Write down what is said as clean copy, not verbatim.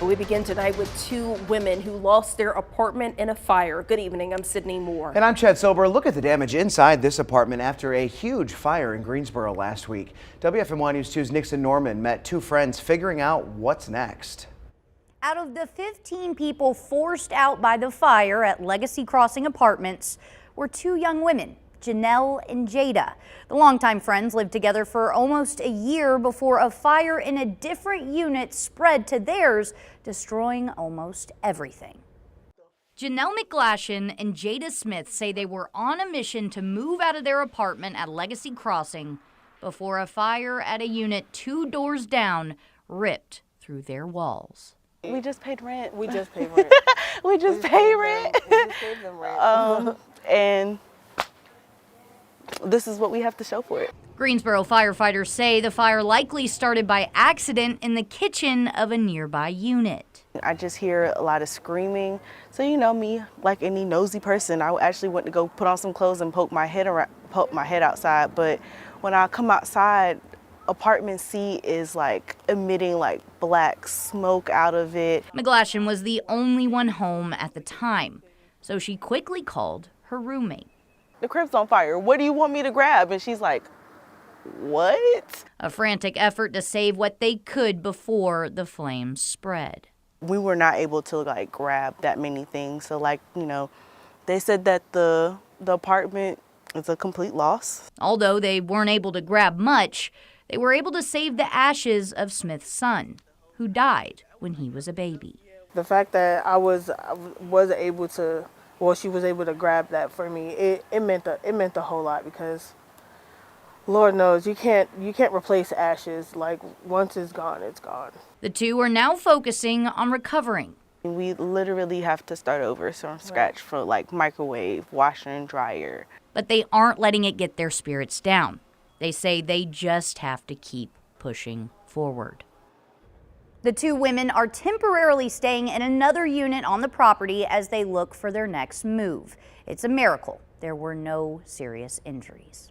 We begin tonight with two women who lost their apartment in a fire. Good evening, I'm Sydney Moore. And I'm Chad Sober. Look at the damage inside this apartment after a huge fire in Greensboro last week. WFMY News 2's Nixon Norman met two friends figuring out what's next. Out of the 15 people forced out by the fire at Legacy Crossing Apartments were two young women, Janelle and Jada. The longtime friends lived together for almost a year before a fire in a different unit spread to theirs, destroying almost everything. Janelle McGlashan and Jada Smith say they were on a mission to move out of their apartment at Legacy Crossing before a fire at a unit 2 doors down ripped through their walls. We just paid rent. We just paid rent. We just paid rent. We just paid them rent. And this is what we have to show for it. Greensboro firefighters say the fire likely started by accident in the kitchen of a nearby unit. I just hear a lot of screaming. So you know me, like any nosy person, I actually went to go put on some clothes and poke my head outside. But when I come outside, apartment C is like emitting like black smoke out of it. McGlashan was the only one home at the time, so she quickly called her roommate. The crib's on fire. What do you want me to grab? And she's like, what? A frantic effort to save what they could before the flames spread. We were not able to like grab that many things. So like, you know, they said that the apartment is a complete loss. Although they weren't able to grab much, they were able to save the ashes of Smith's son, who died when he was a baby. The fact that I was able to, well, she was able to grab that for me, it meant a whole lot, because Lord knows you can't replace ashes. Like, once it's gone, it's gone. The two are now focusing on recovering. We literally have to start over from scratch for like microwave, washer and dryer. But they aren't letting it get their spirits down. They say they just have to keep pushing forward. The two women are temporarily staying in another unit on the property as they look for their next move. It's a miracle there were no serious injuries.